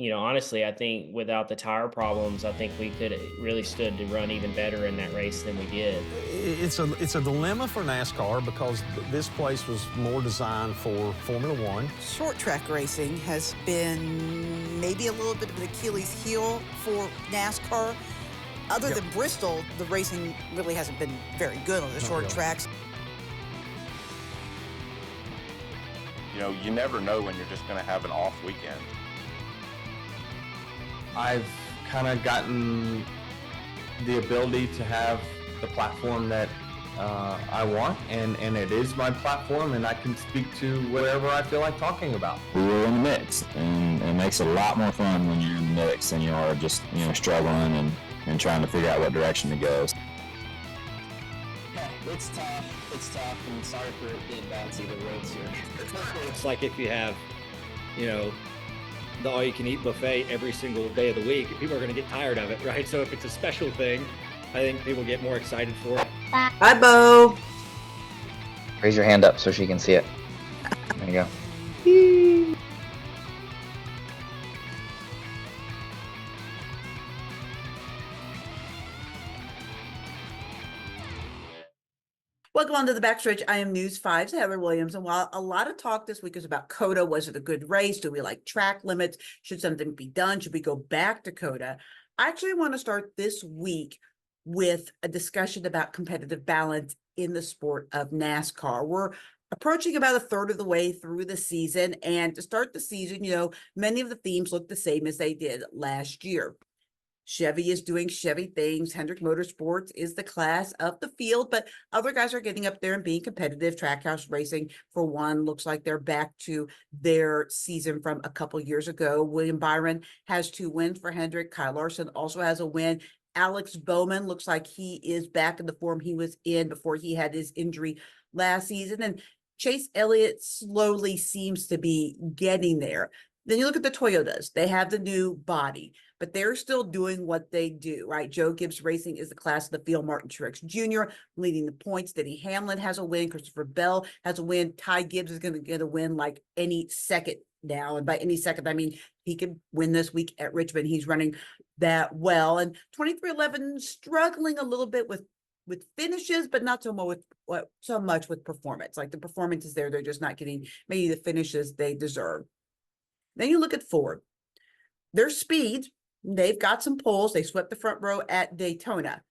honestly, I think without the tire problems, I think we could really stood to run even better in that race than we did. It's a dilemma for NASCAR because this place was more designed for Formula One. Short track racing has been maybe a little bit of an Achilles heel for NASCAR. Other than Bristol, the racing really hasn't been very good on the short tracks. You never know when you're just going to have an off weekend. I've kind of gotten the ability to have the platform that I want, and it is my platform, and I can speak to whatever I feel like talking about. We were in the mix, and it makes it a lot more fun when you're in the mix than you are just struggling and trying to figure out what direction to go. Yeah, it's tough, and sorry for it being bouncy, the roads here. It's like if you have, the all-you-can-eat buffet every single day of the week, people are going to get tired of it, right? So if it's a special thing, I think people get more excited for it. Hi, Bo. Raise your hand up so she can see it. There you go. Welcome on to the Backstretch. I am News 5's Heather Williams. And while a lot of talk this week is about COTA, was it a good race? Do we like track limits? Should something be done? Should we go back to COTA? I actually want to start this week with a discussion about competitive balance in the sport of NASCAR. We're approaching about a third of the way through the season. And to start the season, many of the themes look the same as they did last year. Chevy is doing Chevy things. Hendrick Motorsports is the class of the field, but other guys are getting up there and being competitive. Trackhouse Racing, for one, looks like they're back to their season from a couple years ago. William Byron has 2 wins for Hendrick. Kyle Larson also has a win. Alex Bowman looks like he is back in the form he was in before he had his injury last season. And Chase Elliott slowly seems to be getting there. Then you look at the Toyotas. They have the new body, but they're still doing what they do, right? Joe Gibbs Racing is the class of the field. Martin Truex Jr. leading the points. Denny Hamlin has a win. Christopher Bell has a win. Ty Gibbs is going to get a win like any second now. And by any second, I mean he could win this week at Richmond. He's running that well. And 23XI struggling a little bit with finishes, but not so much with performance. Like the performance is there. They're just not getting maybe the finishes they deserve. Then you look at Ford. Their speed, they've got some poles. They swept the front row at Daytona.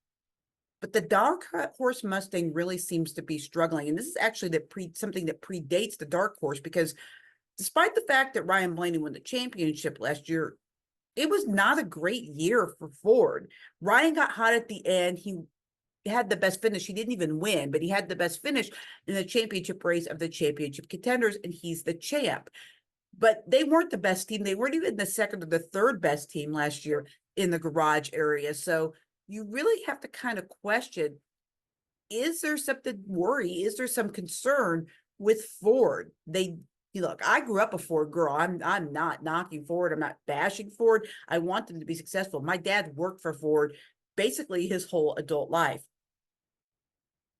But the Dark Horse Mustang really seems to be struggling. And this is actually something that predates the Dark Horse, because despite the fact that Ryan Blaney won the championship last year, it was not a great year for Ford. Ryan got hot at the end. He had the best finish. He didn't even win, but he had the best finish in the championship race of the championship contenders, and he's the champ. But they weren't the best team. They weren't even the second or the third best team last year in the garage area. So you really have to kind of question, is there something worry? Is there some concern with Ford? Look, I grew up a Ford girl. I'm not knocking Ford. I'm not bashing Ford. I want them to be successful. My dad worked for Ford basically his whole adult life,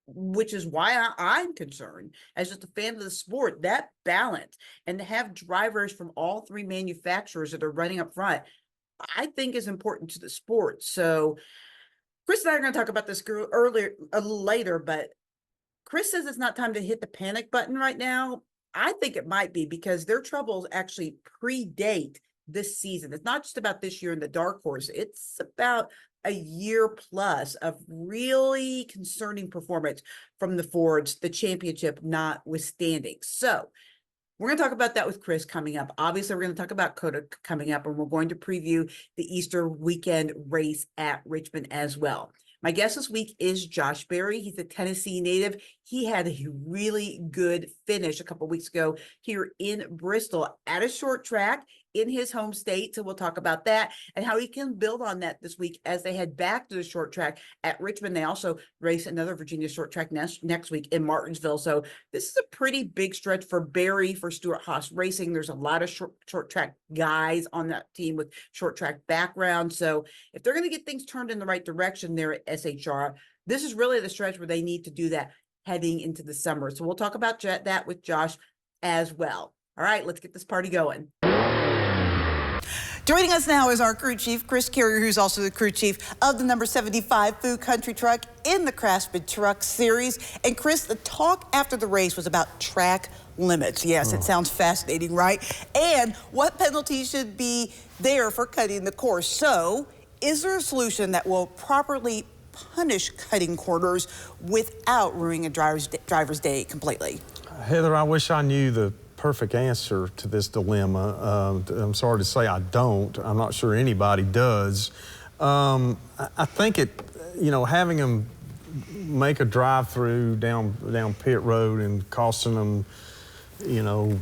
which is why I'm concerned as just a fan of the sport, that balance, and to have drivers from all 3 manufacturers that are running up front, I think is important to the sport. So Chris and I are going to talk about this a little later, but Chris says it's not time to hit the panic button right now. I think it might be, because their troubles actually predate this season. It's not just about this year in the Dark Horse. It's about a year plus of really concerning performance from the Fords, the championship notwithstanding. So we're going to talk about that with Chris coming up. Obviously, we're going to talk about COTA coming up, and we're going to preview the Easter weekend race at Richmond as well. My guest this week is Josh Berry. He's a Tennessee native. He had a really good finish a couple of weeks ago here in Bristol at a short track in his home state. So we'll talk about that and how he can build on that this week as they head back to the short track at Richmond. They also race another Virginia short track next week in Martinsville. So this is a pretty big stretch for Berry, for Stewart-Haas Racing. There's a lot of short track guys on that team with short track background. So if they're going to get things turned in the right direction there at SHR, this is really the stretch where they need to do that heading into the summer. So we'll talk about that with Josh as well. All right, let's get this party going. Joining us now is our crew chief, Chris Carrier, who's also the crew chief of the number 75 Food Country truck in the Craftsman Truck Series. And Chris, the talk after the race was about track limits. Yes, it sounds fascinating, right? And what penalties should be there for cutting the course. So, is there a solution that will properly punish cutting corners without ruining a driver's day completely? Heather, I wish I knew the perfect answer to this dilemma. I'm sorry to say I don't. I'm not sure anybody does. I think having them make a drive-through down pit road and costing them,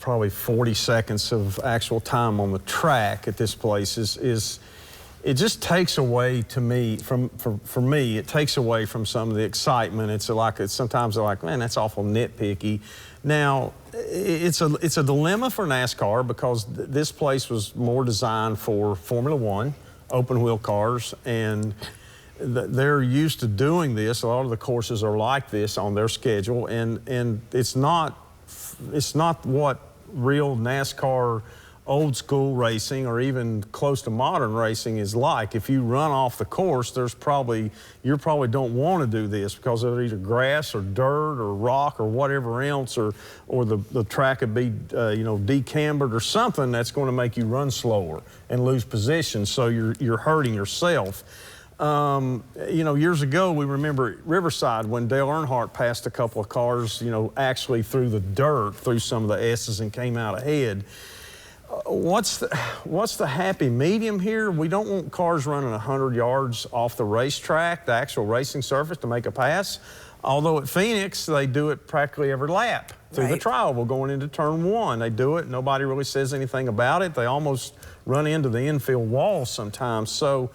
probably 40 seconds of actual time on the track at this place is it just takes away to me for me. It takes away from some of the excitement. Sometimes they're like, man, that's awful nitpicky. Now, it's a dilemma for NASCAR because this place was more designed for Formula One, open wheel cars, and they're used to doing this. A lot of the courses are like this on their schedule, and it's not what real NASCAR old school racing or even close to modern racing is like. If you run off the course, you probably don't want to do this because of either grass or dirt or rock or whatever else, or the track could be decambered or something that's going to make you run slower and lose position, so you're hurting yourself. Years ago, we remember at Riverside when Dale Earnhardt passed a couple of cars, actually through the dirt, through some of the S's and came out ahead. What's the happy medium here? We don't want cars running 100 yards off the racetrack, the actual racing surface, to make a pass. Although at Phoenix, they do it practically every lap through the trial. We're going into turn one. They do it. Nobody really says anything about it. They almost run into the infield wall sometimes. So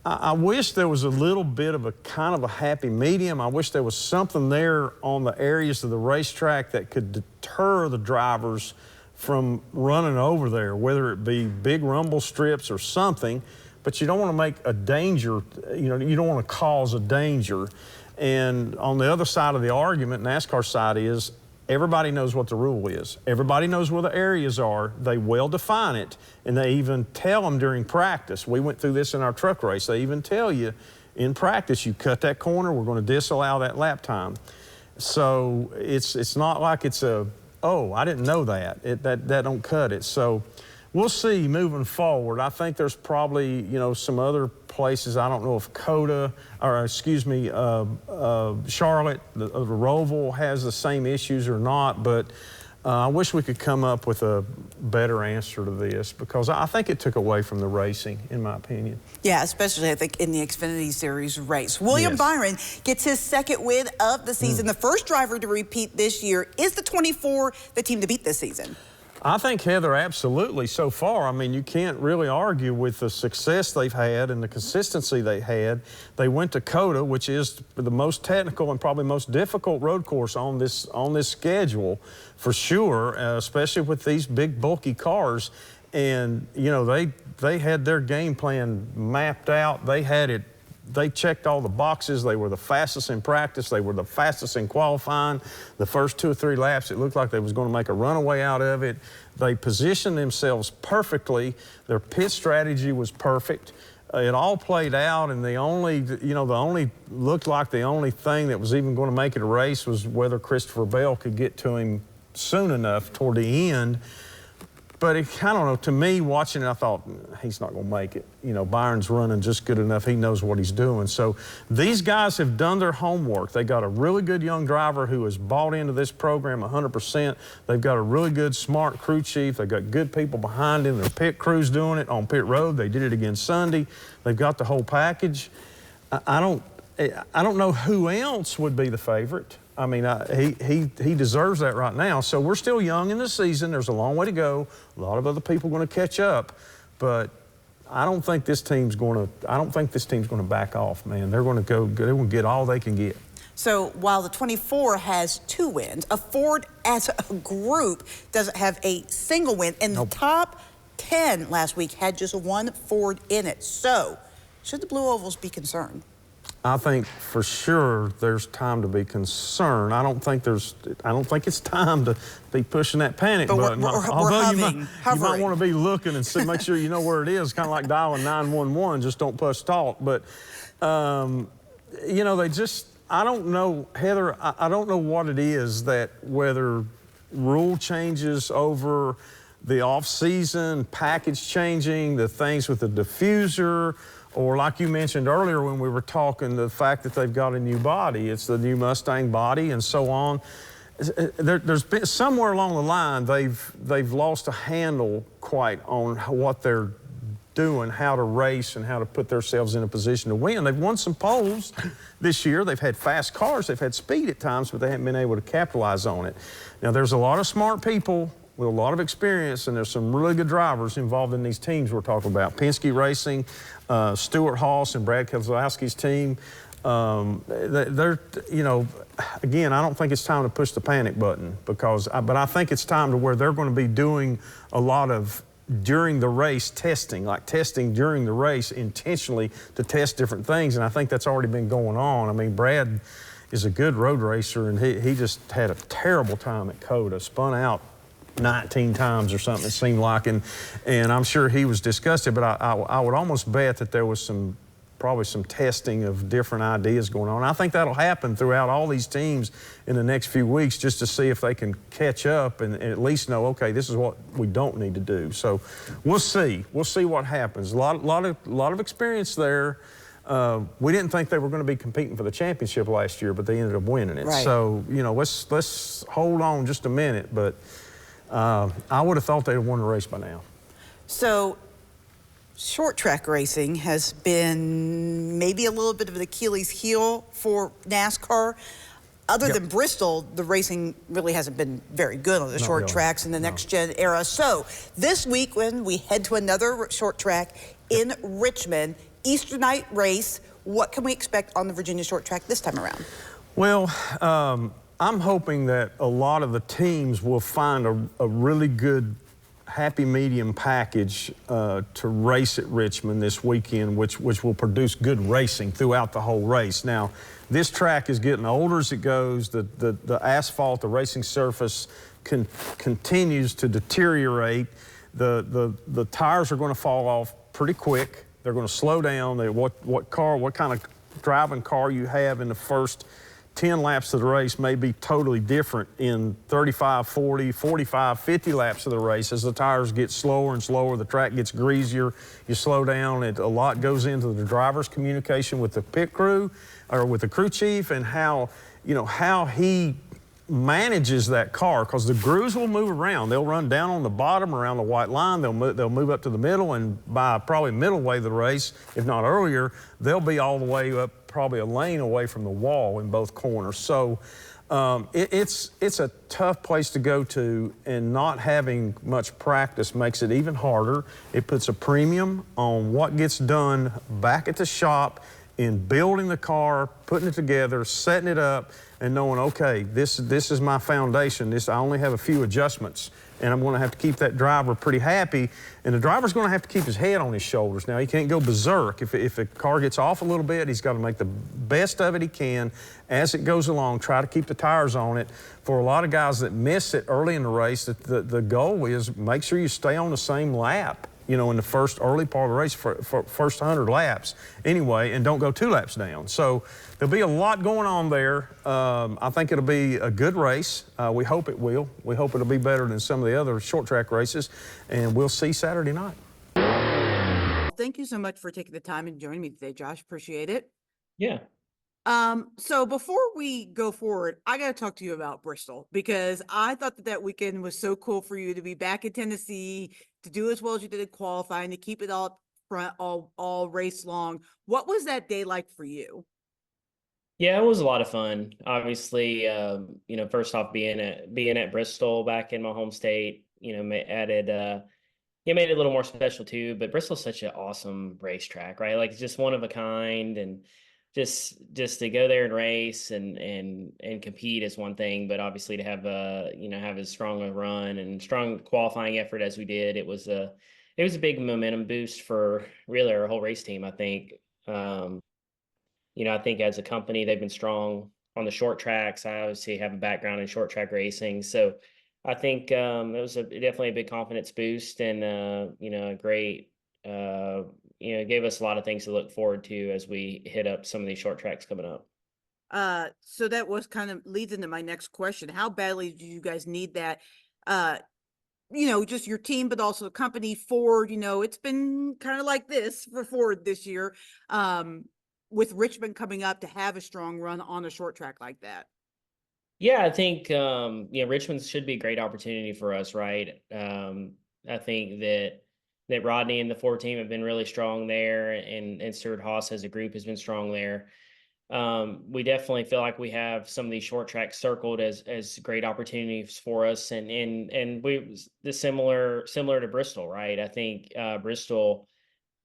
I wish there was a little bit of a kind of a happy medium. I wish there was something there on the areas of the racetrack that could deter the drivers from running over there, whether it be big rumble strips or something, but you don't want to make a danger, you don't want to cause a danger. And on the other side of the argument, NASCAR side, is everybody knows what the rule is. Everybody knows where the areas are. They well define it, and they even tell them during practice. We went through this in our truck race. They even tell you in practice, you cut that corner, we're going to disallow that lap time. So it's not like it's oh, I didn't know that. That don't cut it. So we'll see moving forward. I think there's probably, some other places. I don't know if COTA, or excuse me, Charlotte, the Roval has the same issues or not, but I wish we could come up with a better answer to this, because I think it took away from the racing, in my opinion. Yeah, especially I think in the Xfinity Series race. William Byron gets his second win of the season. The first driver to repeat this year. Is the 24 the team to beat this season? I think, Heather, absolutely. So far, I mean, you can't really argue with the success they've had and the consistency they had. They went to COTA, which is the most technical and probably most difficult road course on this schedule, for sure, especially with these big, bulky cars. And, they had their game plan mapped out. They checked all the boxes. They were the fastest in practice. They were the fastest in qualifying. The first 2 or 3 laps, it looked like they was going to make a runaway out of it. They positioned themselves perfectly. Their pit strategy was perfect. It all played out, and the only looked like the only thing that was even going to make it a race was whether Christopher Bell could get to him soon enough toward the end. But I don't know, to me, watching it, I thought, he's not going to make it. Byron's running just good enough. He knows what he's doing. So these guys have done their homework. They got a really good young driver who has bought into this program 100%. They've got a really good, smart crew chief. They've got good people behind him. Their pit crew's doing it on pit road. They did it again Sunday. They've got the whole package. I don't know who else would be the favorite. I mean, he deserves that right now. So we're still young in the season. There's a long way to go. A lot of other people are going to catch up, but I don't think this team's going to back off, man. They're going to get all they can get. So while the 24 has 2 wins, a Ford as a group doesn't have a single win, and the top 10 last week had just 1 Ford in it. So should the Blue Ovals be concerned? I think for sure there's time to be concerned. I don't think it's time to be pushing that panic button. Although you might want to be looking and see, make sure you know where it is. Kind of like dialing 911. Just don't push talk. But you know, I don't know, Heather. I don't know what it is that whether rule changes over the off season, package changing, the things with the diffuser. Or like you mentioned earlier when we were talking, the fact that they've got a new body, it's the new Mustang body and so on. There's been somewhere along the line they've lost a handle quite on what they're doing, how to race and how to put themselves in a position to win. They've won some poles this year. They've had fast cars, they've had speed at times, but they haven't been able to capitalize on it. Now there's a lot of smart people with a lot of experience, and there's some really good drivers involved in these teams we're talking about. Penske Racing, Stuart Haas and Brad Keselowski's team. They're, you know, again, I don't think it's time to push the panic button but I think it's time to where they're going to be doing a lot of during the race testing, like testing during the race intentionally to test different things, and I think that's already been going on. I mean, Brad is a good road racer, and he just had a terrible time at COTA, spun out 19 times or something it seemed like, and I'm sure he was disgusted, but I would almost bet that there was probably some testing of different ideas going on. I think that'll happen throughout all these teams in the next few weeks just to see if they can catch up and at least know, okay, this is what we don't need to do. So we'll see what happens. A lot of experience there. We didn't think they were going to be competing for the championship last year, but they ended up winning it. Right. So, you know, let's hold on just a minute, but I would have thought they'd have won the race by now. So short track racing has been maybe a little bit of an Achilles heel for NASCAR. Other than Bristol, the racing really hasn't been very good on the short tracks in the next gen era. So this week when we head to another short track in Richmond, Easter night race, what can we expect on the Virginia short track this time around? Well, I'm hoping that a lot of the teams will find a really good happy medium package to race at Richmond this weekend, which will produce good racing throughout the whole race. Now, this track is getting older as it goes. The asphalt, the racing surface continues to deteriorate. The tires are going to fall off pretty quick. They're going to slow down. What kind of driving car you have in the first 10 laps of the race may be totally different in 35, 40, 45, 50 laps of the race. As the tires get slower and slower, the track gets greasier, you slow down. A lot goes into the driver's communication with the pit crew or with the crew chief and how he manages that car, because the grooves will move around. They'll run down on the bottom around the white line. They'll move up to the middle, and by probably middle way of the race, if not earlier, they'll be all the way up probably a lane away from the wall in both corners. So it's a tough place to go to, and not having much practice makes it even harder. It puts a premium on what gets done back at the shop in building the car, putting it together, setting it up, and knowing, okay, this is my foundation. I only have a few adjustments, and I'm going to have to keep that driver pretty happy. And the driver's going to have to keep his head on his shoulders. Now, he can't go berserk. If a car gets off a little bit, he's got to make the best of it he can as it goes along, try to keep the tires on it. For a lot of guys that miss it early in the race, the goal is make sure you stay on the same lap, you know, in the early part of the race, for first 100 laps anyway, and don't go 2 laps down. So there'll be a lot going on there. I think it'll be a good race. We hope it will. We hope it'll be better than some of the other short track races, and we'll see Saturday night. Thank you so much for taking the time and joining me today, Josh. Appreciate it. Yeah. So before we go forward, I got to talk to you about Bristol, because I thought that weekend was so cool for you to be back in Tennessee, to do as well as you did in qualifying, to keep it all up front all race long. What was that day like for you? Yeah, it was a lot of fun. Obviously, first off, being at Bristol back in my home state, made it a little more special too. But Bristol's such an awesome racetrack, right? Like, it's just one of a kind, and just to go there and race and compete is one thing, but obviously to have as strong a run and strong qualifying effort as we did, it was a big momentum boost for really our whole race team, I think. I think as a company, they've been strong on the short tracks. I obviously have a background in short track racing. So I think it was definitely a big confidence boost and, a great, gave us a lot of things to look forward to as we hit up some of these short tracks coming up. So that was kind of leads into my next question. How badly do you guys need that? Uh, just your team, but also the company. Ford, it's been kind of like this for Ford this year, with Richmond coming up to have a strong run on a short track like that. Yeah, I think Richmond should be a great opportunity for us, right? I think that Rodney and the Ford team have been really strong there, and Stuart Haas as a group has been strong there. We definitely feel like we have some of these short tracks circled as great opportunities for us, and we the similar to Bristol, right? I think Bristol,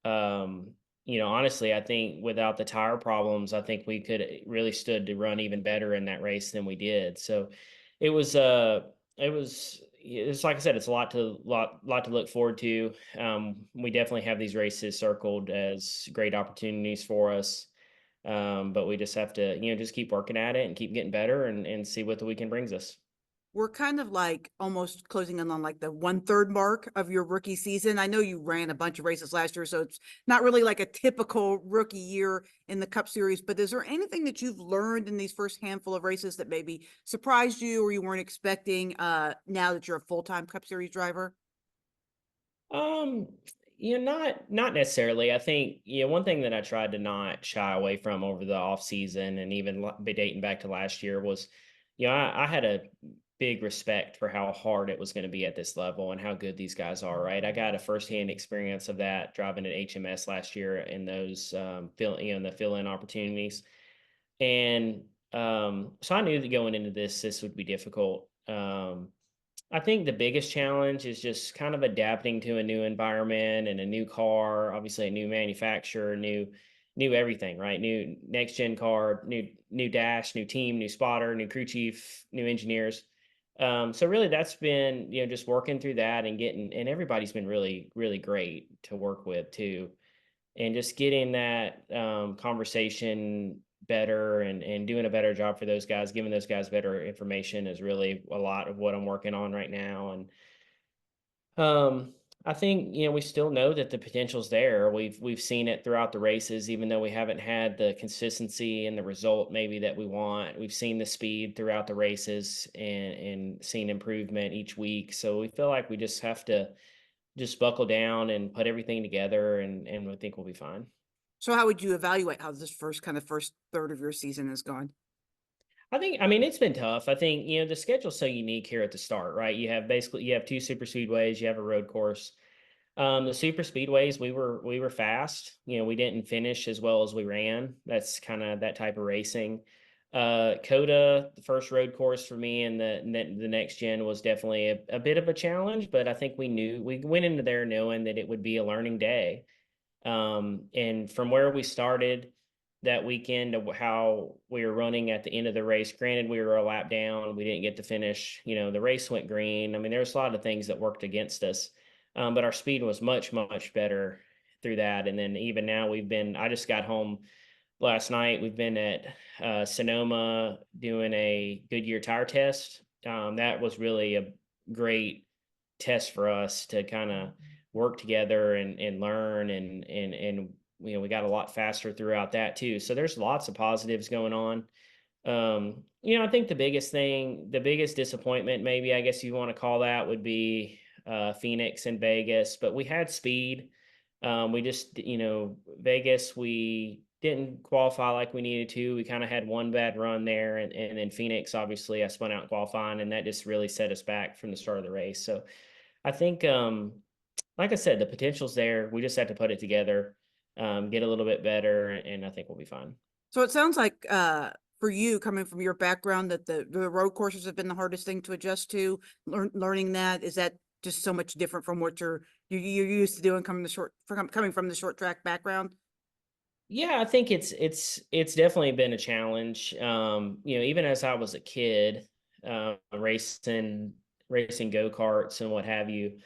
honestly, I think without the tire problems, I think we could really stood to run even better in that race than we did. So it was it's like I said, it's a lot to look forward to. We definitely have these races circled as great opportunities for us. But we just have to, just keep working at it and keep getting better and see what the weekend brings us. We're kind of like almost closing in on like the 1/3 mark of your rookie season. I know you ran a bunch of races last year, so it's not really like a typical rookie year in the Cup Series, but is there anything that you've learned in these first handful of races that maybe surprised you or you weren't expecting now that you're a full-time Cup Series driver? Um, not necessarily. I think, one thing that I tried to not shy away from over the off season and even be dating back to last year was, I had a big respect for how hard it was going to be at this level and how good these guys are, right? I got a firsthand experience of that driving at HMS last year in those the fill-in opportunities. And so I knew that going into this would be difficult. I think the biggest challenge is just kind of adapting to a new environment and a new car, obviously a new manufacturer, new everything, right? New next gen car, new dash, new team, new spotter, new crew chief, new engineers. So really that's been, just working through that and and everybody's been really, really great to work with too. And just getting that conversation better and doing a better job for those guys, giving those guys better information is really a lot of what I'm working on right now. And I think, we still know that the potential's there. We've seen it throughout the races, even though we haven't had the consistency and the result maybe that we want. We've seen the speed throughout the races and seen improvement each week. So we feel like we just have to just buckle down and put everything together and we think we'll be fine. So how would you evaluate how this first third of your season has gone? I mean, it's been tough. I think, the schedule's so unique here at the start, right? You have two super speedways, you have a road course. The super speedways, we were fast. We didn't finish as well as we ran. That's kind of that type of racing. COTA, the first road course for me and the next gen was definitely a bit of a challenge, but I think we went into there knowing that it would be a learning day. And from where we started that weekend to how we were running at the end of the race, granted we were a lap down, we didn't get to finish, the race went green. I mean, there's a lot of things that worked against us. But our speed was much, much better through that. And then even now I just got home last night. We've been at Sonoma doing a Goodyear tire test. That was really a great test for us to kind of work together and learn and we got a lot faster throughout that too. So there's lots of positives going on. I think the biggest disappointment, maybe I guess you want to call that, would be Phoenix and Vegas, but we had speed. We just, Vegas, we didn't qualify like we needed to. We kind of had one bad run there, and then Phoenix, obviously, I spun out qualifying, and that just really set us back from the start of the race. So I think, like I said, the potential's there. We just have to put it together, get a little bit better, and I think we'll be fine. So it sounds like for you, coming from your background, that the road courses have been the hardest thing to adjust to. Learning that, is that just so much different from what you're used to doing coming from the short track background? Yeah, I think it's definitely been a challenge. Even as I was a kid, racing go-karts and what have you,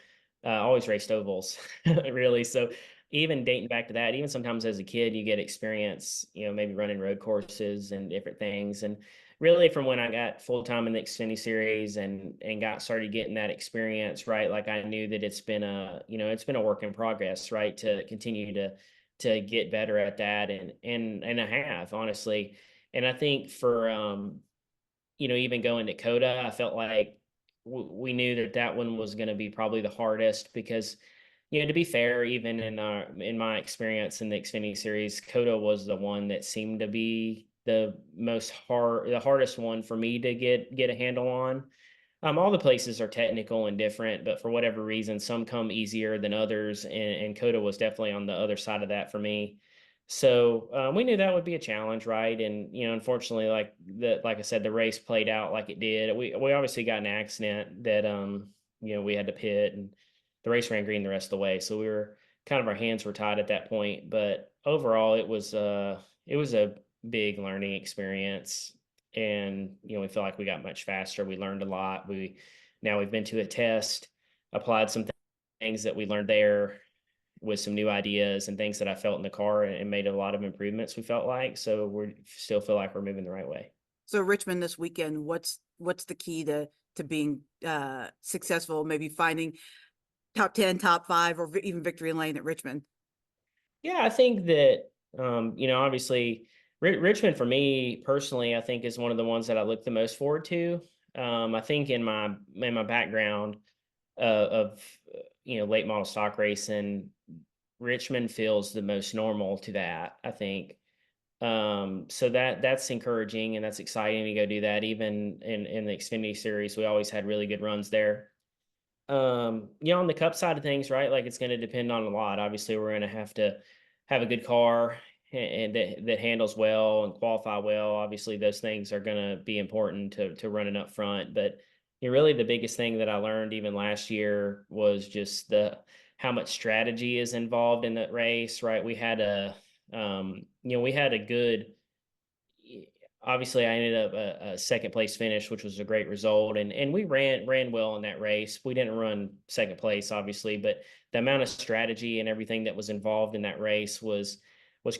always raced ovals, really. So even dating back to that, even sometimes as a kid, you get experience, maybe running road courses and different things. And really from when I got full time in the Xfinity series and got started getting that experience, right? Like I knew that it's been a work in progress, right? To continue to get better at that. And I have, honestly. And I think for, even going to COTA, I felt like we knew that one was going to be probably the hardest because, to be fair, even in my experience in the Xfinity series, COTA was the one that seemed to be the hardest one for me to get a handle on. All the places are technical and different, but for whatever reason, some come easier than others, and COTA was definitely on the other side of that for me. So we knew that would be a challenge, right? And unfortunately, like I said, the race played out like it did. We obviously got an accident that we had to pit, and the race ran green the rest of the way. So we were kind of, our hands were tied at that point. But overall, it was a big learning experience, and we feel like we got much faster. We learned a lot. Now we've been to a test, applied some things that we learned there with some new ideas and things that I felt in the car, and made a lot of improvements, we felt like. So we still feel like we're moving the right way. So Richmond this weekend, what's the key to being successful, maybe finding top 10, top 5, or even victory lane at Richmond? Yeah, I think that, obviously Richmond for me personally, I think is one of the ones that I look the most forward to. I think in my background of late model stock racing, Richmond feels the most normal to that, I think. So that's encouraging, and that's exciting to go do that. Even in the Xfinity series, we always had really good runs there. On the Cup side of things, right? Like, it's going to depend on a lot. Obviously, we're going to have to have a good car and that handles well and qualify well. Obviously, those things are going to be important to running up front. But really the biggest thing that I learned even last year was just how much strategy is involved in that race, right? We had we had a good, obviously I ended up a second place finish, which was a great result. And we ran well in that race. We didn't run second place, obviously, but the amount of strategy and everything that was involved in that race was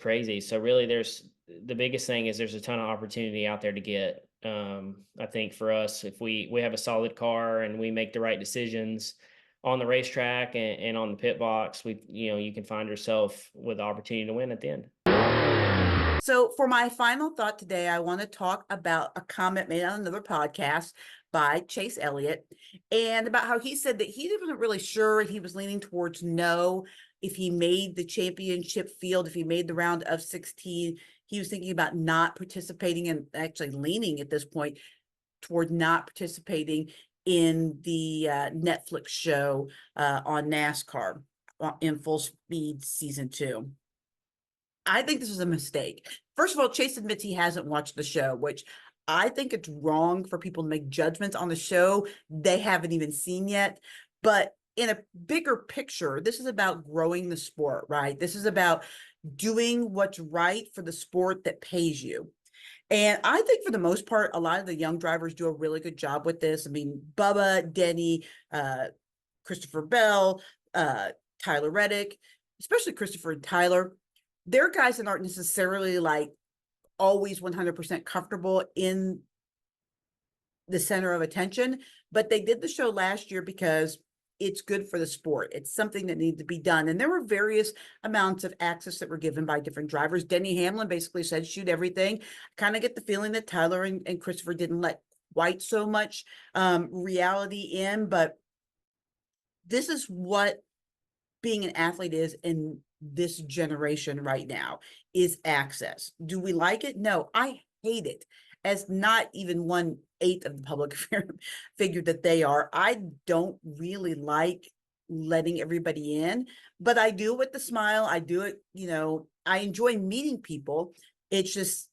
crazy. So really the biggest thing is there's a ton of opportunity out there to get. I think for us, if we have a solid car and we make the right decisions on the racetrack and on the pit box, you can find yourself with the opportunity to win at the end. So for my final thought today, I want to talk about a comment made on another podcast by Chase Elliott, and about how he said that he wasn't really sure, he was leaning towards no if he made the championship field, if he made the round of 16. He was thinking about not participating, and actually leaning at this point toward not participating in the Netflix show on NASCAR in Full Speed Season 2. I think this is a mistake. First of all, Chase admits he hasn't watched the show, which I think it's wrong for people to make judgments on the show they haven't even seen yet. But in a bigger picture, this is about growing the sport, right? This is about doing what's right for the sport that pays you. And I think for the most part, a lot of the young drivers do a really good job with this. I mean, Bubba, Denny, Christopher Bell, Tyler Reddick, especially Christopher and Tyler, they're guys that aren't necessarily like always 100% comfortable in the center of attention, but they did the show last year because it's good for the sport. It's something that needs to be done. And there were various amounts of access that were given by different drivers. Denny Hamlin basically said, shoot everything. I kind of get the feeling that Tyler and Christopher didn't let quite so much reality in, but this is what being an athlete is in this generation right now, is access. Do we like it? No, I hate it. As not even 1/8 of the public figure that they are, I don't really like letting everybody in, but I do it with the smile. I do it, I enjoy meeting people. It's just,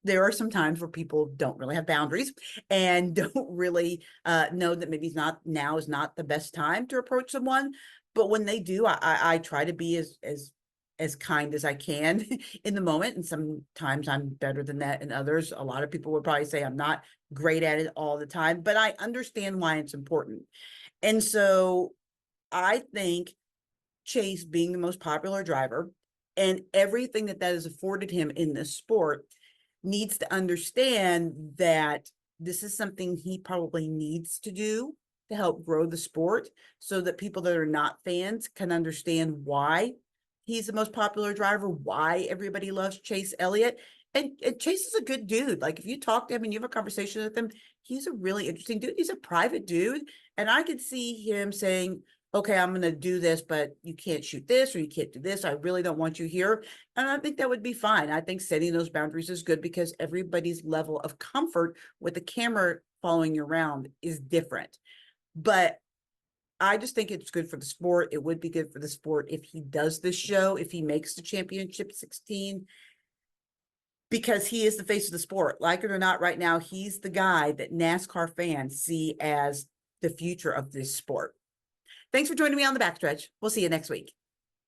there are some times where people don't really have boundaries and don't really know that maybe now is not the best time to approach someone. But when they do, I try to be as kind as I can in the moment. And sometimes I'm better than that in others. A lot of people would probably say I'm not great at it all the time, but I understand why it's important. And so I think Chase, being the most popular driver and everything that has afforded him in this sport, needs to understand that this is something he probably needs to do to help grow the sport, so that people that are not fans can understand why he's the most popular driver, why everybody loves Chase Elliott. And Chase is a good dude. Like, if you talk to him and you have a conversation with him, he's a really interesting dude. He's a private dude. And I could see him saying, okay, I'm going to do this, but you can't shoot this, or you can't do this. I really don't want you here. And I think that would be fine. I think setting those boundaries is good, because everybody's level of comfort with the camera following you around is different. But I just think it's good for the sport. It would be good for the sport if he does this show, if he makes the championship 16, because he is the face of the sport. Like it or not, right now, he's the guy that NASCAR fans see as the future of this sport. Thanks for joining me on the Backstretch. We'll see you next week.